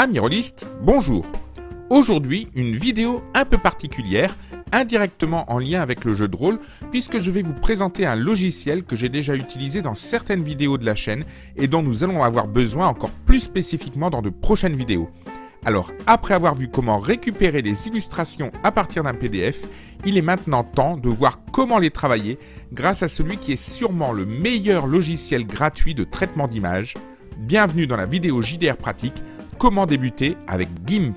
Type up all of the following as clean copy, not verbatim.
Amis rôlistes, bonjour. Aujourd'hui, une vidéo un peu particulière, indirectement en lien avec le jeu de rôle, puisque je vais vous présenter un logiciel que j'ai déjà utilisé dans certaines vidéos de la chaîne et dont nous allons avoir besoin encore plus spécifiquement dans de prochaines vidéos. Alors, après avoir vu comment récupérer les illustrations à partir d'un PDF, il est maintenant temps de voir comment les travailler grâce à celui qui est sûrement le meilleur logiciel gratuit de traitement d'images. Bienvenue dans la vidéo JDR pratique, comment débuter avec GIMP.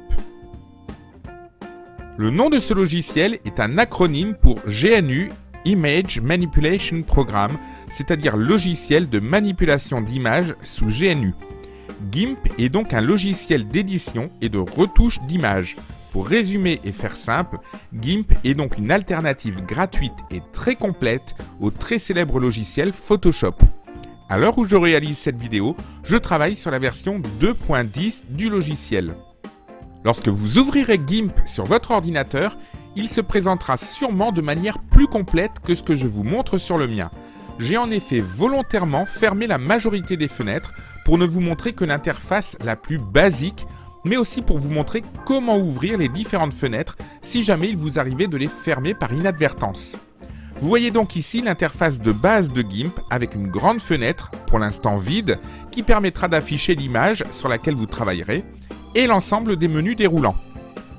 Le nom de ce logiciel est un acronyme pour GNU Image Manipulation Program, c'est-à-dire logiciel de manipulation d'images sous GNU. GIMP est donc un logiciel d'édition et de retouche d'images. Pour résumer et faire simple, GIMP est donc une alternative gratuite et très complète au très célèbre logiciel Photoshop. À l'heure où je réalise cette vidéo, je travaille sur la version 2.10 du logiciel. Lorsque vous ouvrirez GIMP sur votre ordinateur, il se présentera sûrement de manière plus complète que ce que je vous montre sur le mien. J'ai en effet volontairement fermé la majorité des fenêtres pour ne vous montrer que l'interface la plus basique, mais aussi pour vous montrer comment ouvrir les différentes fenêtres si jamais il vous arrivait de les fermer par inadvertance. Vous voyez donc ici l'interface de base de GIMP avec une grande fenêtre, pour l'instant vide, qui permettra d'afficher l'image sur laquelle vous travaillerez, et l'ensemble des menus déroulants.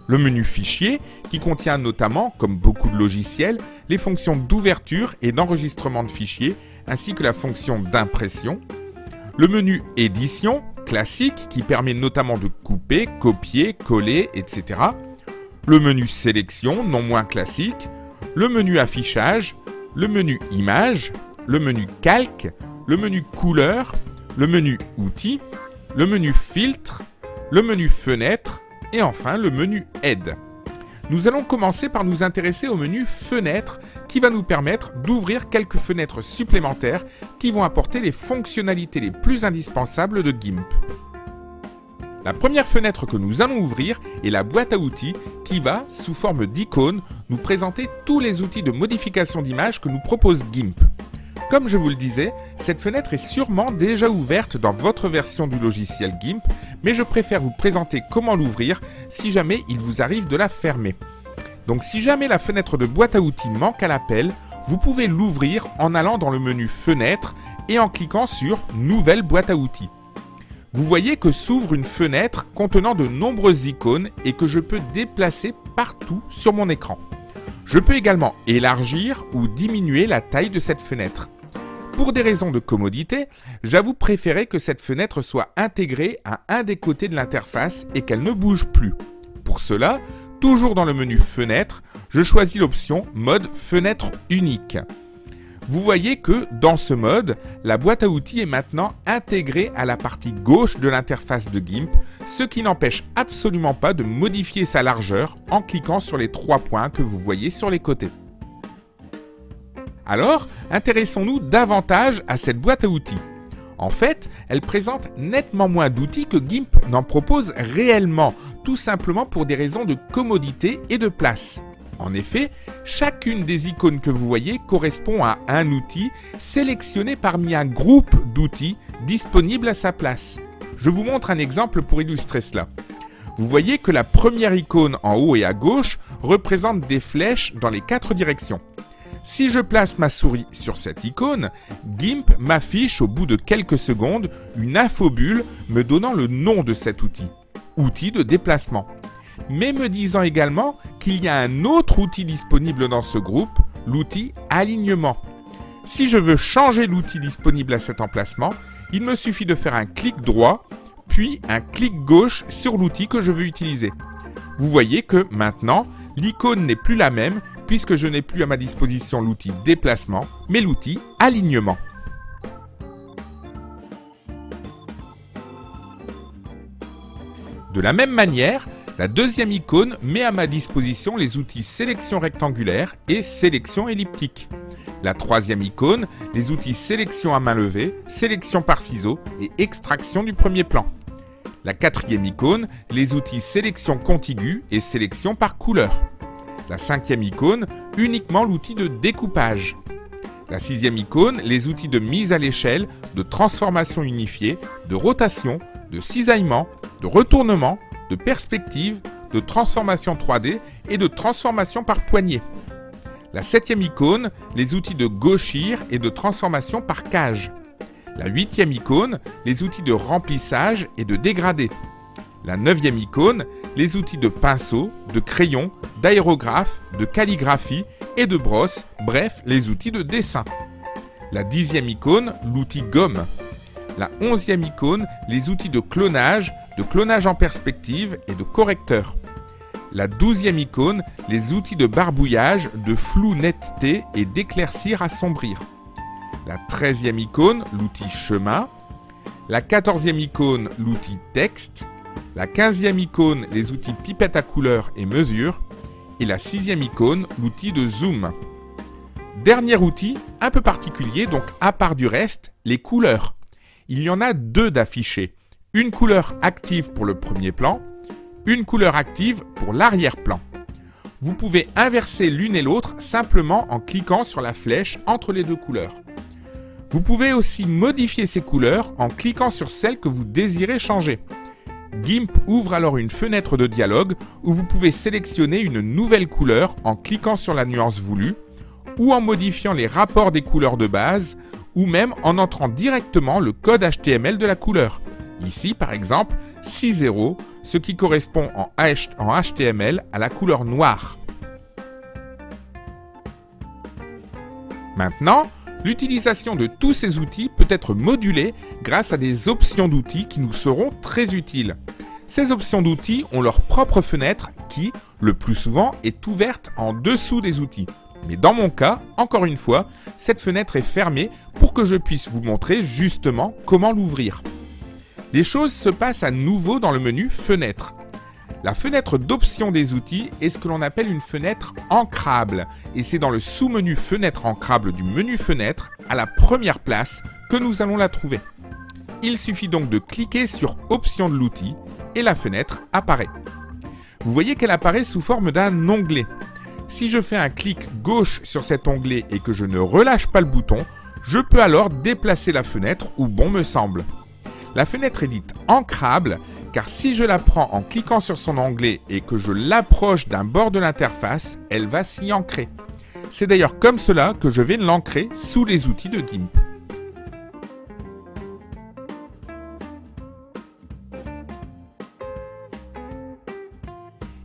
Le menu Fichier, qui contient notamment, comme beaucoup de logiciels, les fonctions d'ouverture et d'enregistrement de fichiers, ainsi que la fonction d'impression. Le menu Édition, classique, qui permet notamment de couper, copier, coller, etc. Le menu Sélection, non moins classique. Le menu Affichage, le menu Images, le menu Calque, le menu Couleurs, le menu Outils, le menu Filtre, le menu Fenêtre et enfin le menu Aide. Nous allons commencer par nous intéresser au menu Fenêtre qui va nous permettre d'ouvrir quelques fenêtres supplémentaires qui vont apporter les fonctionnalités les plus indispensables de GIMP. La première fenêtre que nous allons ouvrir est la boîte à outils qui va, sous forme d'icône, nous présenter tous les outils de modification d'image que nous propose GIMP. Comme je vous le disais, cette fenêtre est sûrement déjà ouverte dans votre version du logiciel GIMP, mais je préfère vous présenter comment l'ouvrir si jamais il vous arrive de la fermer. Donc si jamais la fenêtre de boîte à outils manque à l'appel, vous pouvez l'ouvrir en allant dans le menu Fenêtre et en cliquant sur Nouvelle boîte à outils. Vous voyez que s'ouvre une fenêtre contenant de nombreuses icônes et que je peux déplacer partout sur mon écran. Je peux également élargir ou diminuer la taille de cette fenêtre. Pour des raisons de commodité, j'avoue préférer que cette fenêtre soit intégrée à un des côtés de l'interface et qu'elle ne bouge plus. Pour cela, toujours dans le menu Fenêtre, je choisis l'option Mode Fenêtre unique. Vous voyez que, dans ce mode, la boîte à outils est maintenant intégrée à la partie gauche de l'interface de GIMP, ce qui n'empêche absolument pas de modifier sa largeur en cliquant sur les 3 points que vous voyez sur les côtés. Alors, intéressons-nous davantage à cette boîte à outils. En fait, elle présente nettement moins d'outils que GIMP n'en propose réellement, tout simplement pour des raisons de commodité et de place. En effet, chacune des icônes que vous voyez correspond à un outil sélectionné parmi un groupe d'outils disponibles à sa place. Je vous montre un exemple pour illustrer cela. Vous voyez que la première icône en haut et à gauche représente des flèches dans les 4 directions. Si je place ma souris sur cette icône, GIMP m'affiche au bout de quelques secondes une infobulle me donnant le nom de cet outil, outil de déplacement, mais me disant également qu'il y a un autre outil disponible dans ce groupe, l'outil alignement. Si je veux changer l'outil disponible à cet emplacement, il me suffit de faire un clic droit, puis un clic gauche sur l'outil que je veux utiliser. Vous voyez que maintenant, l'icône n'est plus la même puisque je n'ai plus à ma disposition l'outil déplacement, mais l'outil alignement. De la même manière, la deuxième icône met à ma disposition les outils sélection rectangulaire et sélection elliptique. La troisième icône, les outils sélection à main levée, sélection par ciseaux et extraction du premier plan. La quatrième icône, les outils sélection contiguë et sélection par couleur. La cinquième icône, uniquement l'outil de découpage. La sixième icône, les outils de mise à l'échelle, de transformation unifiée, de rotation, de cisaillement, de retournement, de perspective, de transformation 3D et de transformation par poignée. La 7e icône, les outils de gauchir et de transformation par cage. La 8e icône, les outils de remplissage et de dégradé. La 9e icône, les outils de pinceau, de crayon, d'aérographe, de calligraphie et de brosse, bref, les outils de dessin. La 10e icône, l'outil gomme. La 11e icône, les outils de clonage en perspective et de correcteur. La 12e icône, les outils de barbouillage, de flou netteté et d'éclaircir assombrir. La 13e icône, l'outil chemin. La 14e icône, l'outil texte. La 15e icône, les outils pipette à couleur et mesure. Et la 6e icône, l'outil de zoom. Dernier outil, un peu particulier, donc à part du reste, les couleurs. Il y en a 2 d'affichés. Une couleur active pour le premier plan, une couleur active pour l'arrière-plan. Vous pouvez inverser l'une et l'autre simplement en cliquant sur la flèche entre les 2 couleurs. Vous pouvez aussi modifier ces couleurs en cliquant sur celle que vous désirez changer. GIMP ouvre alors une fenêtre de dialogue où vous pouvez sélectionner une nouvelle couleur en cliquant sur la nuance voulue, ou en modifiant les rapports des couleurs de base, ou même en entrant directement le code HTML de la couleur. Ici, par exemple, 6.0, ce qui correspond en HTML à la couleur noire. Maintenant, l'utilisation de tous ces outils peut être modulée grâce à des options d'outils qui nous seront très utiles. Ces options d'outils ont leur propre fenêtre qui, le plus souvent, est ouverte en dessous des outils. Mais dans mon cas, encore une fois, cette fenêtre est fermée pour que je puisse vous montrer justement comment l'ouvrir. Les choses se passent à nouveau dans le menu Fenêtre. La fenêtre d'options des outils est ce que l'on appelle une fenêtre ancrable, et c'est dans le sous-menu Fenêtre ancrable du menu Fenêtre, à la première place, que nous allons la trouver. Il suffit donc de cliquer sur Options de l'outil, et la fenêtre apparaît. Vous voyez qu'elle apparaît sous forme d'un onglet. Si je fais un clic gauche sur cet onglet et que je ne relâche pas le bouton, je peux alors déplacer la fenêtre où bon me semble. La fenêtre est dite ancrable car si je la prends en cliquant sur son onglet et que je l'approche d'un bord de l'interface, elle va s'y ancrer. C'est d'ailleurs comme cela que je vais l'ancrer sous les outils de GIMP.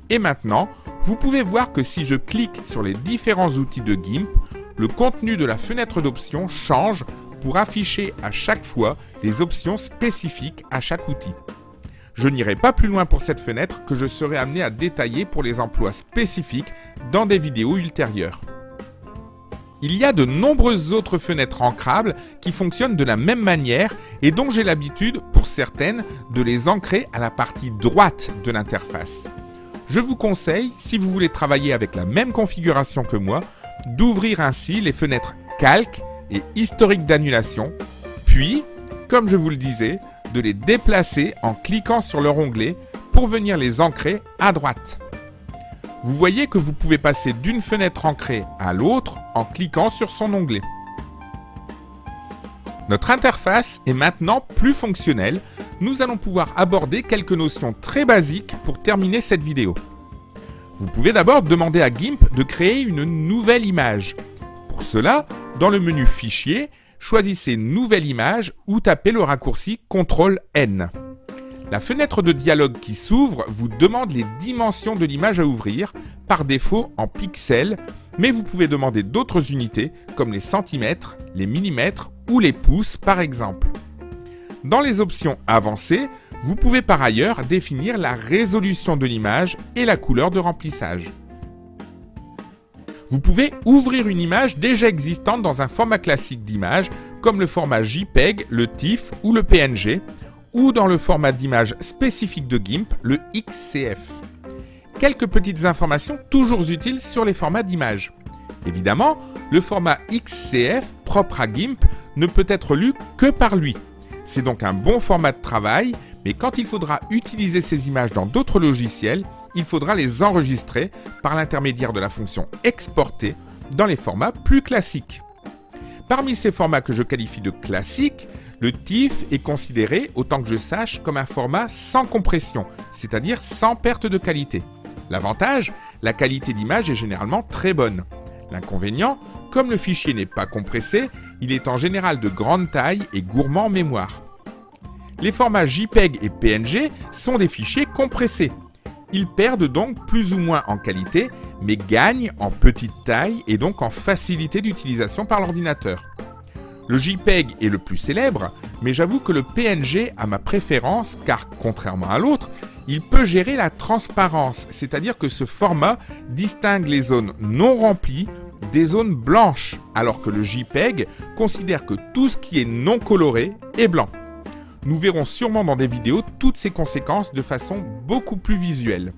Et maintenant, vous pouvez voir que si je clique sur les différents outils de GIMP, le contenu de la fenêtre d'options change pour afficher à chaque fois les options spécifiques à chaque outil. Je n'irai pas plus loin pour cette fenêtre que je serai amené à détailler pour les emplois spécifiques dans des vidéos ultérieures. Il y a de nombreuses autres fenêtres ancrables qui fonctionnent de la même manière et dont j'ai l'habitude, pour certaines, de les ancrer à la partie droite de l'interface. Je vous conseille, si vous voulez travailler avec la même configuration que moi, d'ouvrir ainsi les fenêtres Calque et Historique d'annulation, puis, comme je vous le disais, de les déplacer en cliquant sur leur onglet pour venir les ancrer à droite. Vous voyez que vous pouvez passer d'une fenêtre ancrée à l'autre en cliquant sur son onglet. Notre interface est maintenant plus fonctionnelle. Nous allons pouvoir aborder quelques notions très basiques pour terminer cette vidéo. Vous pouvez d'abord demander à GIMP de créer une nouvelle image. Pour cela, dans le menu Fichier, choisissez Nouvelle image ou tapez le raccourci CTRL-N. La fenêtre de dialogue qui s'ouvre vous demande les dimensions de l'image à ouvrir, par défaut en pixels, mais vous pouvez demander d'autres unités comme les centimètres, les millimètres ou les pouces par exemple. Dans les options avancées, vous pouvez par ailleurs définir la résolution de l'image et la couleur de remplissage. Vous pouvez ouvrir une image déjà existante dans un format classique d'image comme le format JPEG, le TIFF ou le PNG, ou dans le format d'image spécifique de GIMP, le XCF. Quelques petites informations toujours utiles sur les formats d'image. Évidemment, le format XCF propre à GIMP ne peut être lu que par lui. C'est donc un bon format de travail, mais quand il faudra utiliser ces images dans d'autres logiciels, il faudra les enregistrer par l'intermédiaire de la fonction exporter dans les formats plus classiques. Parmi ces formats que je qualifie de classiques, Le TIFF est considéré, autant que je sache, comme un format sans compression, c'est-à-dire sans perte de qualité. L'avantage, la qualité d'image est généralement très bonne. L'inconvénient, comme le fichier n'est pas compressé, il est en général de grande taille et gourmand en mémoire. Les formats JPEG et PNG sont des fichiers compressés. Ils perdent donc plus ou moins en qualité, mais gagnent en petite taille et donc en facilité d'utilisation par l'ordinateur. Le JPEG est le plus célèbre, mais j'avoue que le PNG a ma préférence car, contrairement à l'autre, il peut gérer la transparence, c'est-à-dire que ce format distingue les zones non remplies des zones blanches, alors que le JPEG considère que tout ce qui est non coloré est blanc. Nous verrons sûrement dans des vidéos toutes ces conséquences de façon beaucoup plus visuelle.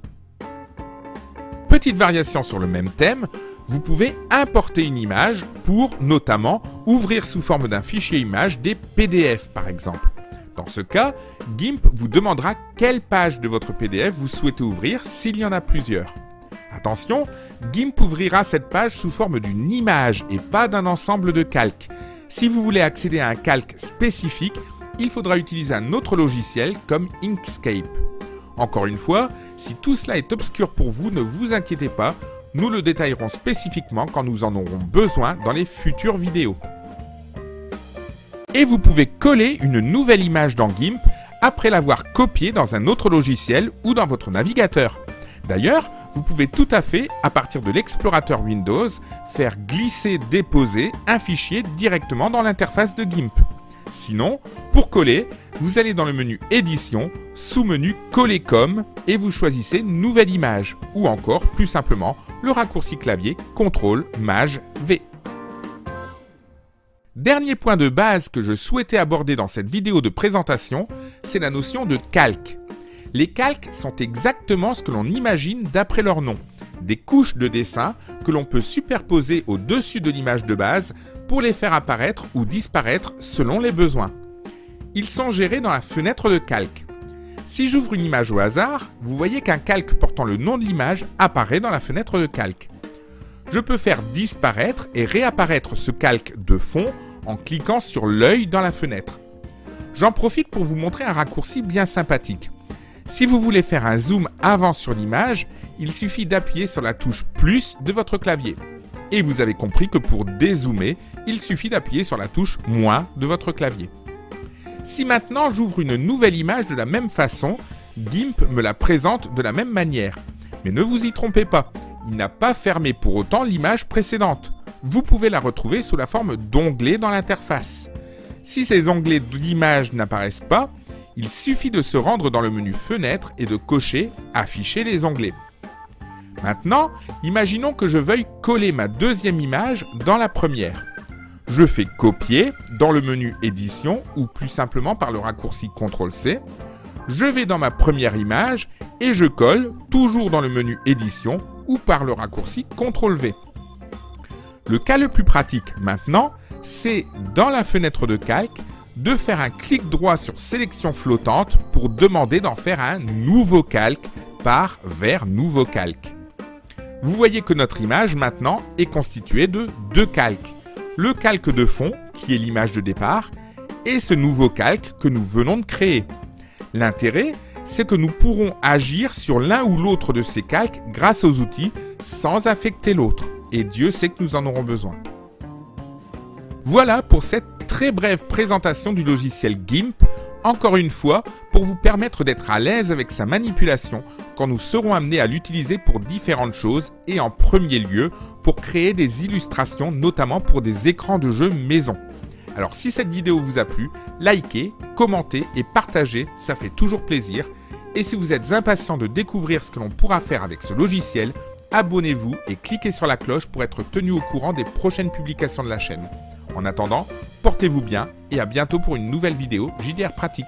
Petite variation sur le même thème, vous pouvez importer une image pour, notamment, ouvrir sous forme d'un fichier image des PDF par exemple. Dans ce cas, GIMP vous demandera quelle page de votre PDF vous souhaitez ouvrir s'il y en a plusieurs. Attention, GIMP ouvrira cette page sous forme d'une image et pas d'un ensemble de calques. Si vous voulez accéder à un calque spécifique, il faudra utiliser un autre logiciel comme Inkscape. Encore une fois, si tout cela est obscur pour vous, ne vous inquiétez pas, nous le détaillerons spécifiquement quand nous en aurons besoin dans les futures vidéos. Et vous pouvez coller une nouvelle image dans GIMP après l'avoir copiée dans un autre logiciel ou dans votre navigateur. D'ailleurs, vous pouvez tout à fait, à partir de l'explorateur Windows, faire glisser-déposer un fichier directement dans l'interface de GIMP. Sinon, pour coller, vous allez dans le menu Édition, sous-menu Coller comme et vous choisissez Nouvelle image ou encore, plus simplement, le raccourci clavier CTRL-MAJ-V. Dernier point de base que je souhaitais aborder dans cette vidéo de présentation, c'est la notion de calque. Les calques sont exactement ce que l'on imagine d'après leur nom, des couches de dessin que l'on peut superposer au-dessus de l'image de base pour les faire apparaître ou disparaître selon les besoins. Ils sont gérés dans la fenêtre de calque. Si j'ouvre une image au hasard, vous voyez qu'un calque portant le nom de l'image apparaît dans la fenêtre de calque. Je peux faire disparaître et réapparaître ce calque de fond en cliquant sur l'œil dans la fenêtre. J'en profite pour vous montrer un raccourci bien sympathique. Si vous voulez faire un zoom avant sur l'image, il suffit d'appuyer sur la touche plus de votre clavier. Et vous avez compris que pour dézoomer, il suffit d'appuyer sur la touche moins de votre clavier. Si maintenant j'ouvre une nouvelle image de la même façon, GIMP me la présente de la même manière. Mais ne vous y trompez pas, il n'a pas fermé pour autant l'image précédente. Vous pouvez la retrouver sous la forme d'onglets dans l'interface. Si ces onglets d'image n'apparaissent pas, il suffit de se rendre dans le menu Fenêtre et de cocher « Afficher les onglets ». Maintenant, imaginons que je veuille coller ma deuxième image dans la première. Je fais copier dans le menu Édition ou plus simplement par le raccourci CTRL-C. Je vais dans ma première image et je colle toujours dans le menu Édition ou par le raccourci CTRL-V. Le cas le plus pratique maintenant, c'est dans la fenêtre de calque de faire un clic droit sur Sélection flottante pour demander d'en faire un nouveau calque par vers Nouveau calque. Vous voyez que notre image maintenant est constituée de deux calques. Le calque de fond, qui est l'image de départ, et ce nouveau calque que nous venons de créer. L'intérêt, c'est que nous pourrons agir sur l'un ou l'autre de ces calques grâce aux outils sans affecter l'autre. Et Dieu sait que nous en aurons besoin. Voilà pour cette très brève présentation du logiciel GIMP, encore une fois, pour vous permettre d'être à l'aise avec sa manipulation quand nous serons amenés à l'utiliser pour différentes choses et en premier lieu pour créer des illustrations, notamment pour des écrans de jeux maison. Alors si cette vidéo vous a plu, likez, commentez et partagez, ça fait toujours plaisir. Et si vous êtes impatient de découvrir ce que l'on pourra faire avec ce logiciel, abonnez-vous et cliquez sur la cloche pour être tenu au courant des prochaines publications de la chaîne. En attendant, portez-vous bien et à bientôt pour une nouvelle vidéo JDR Pratique.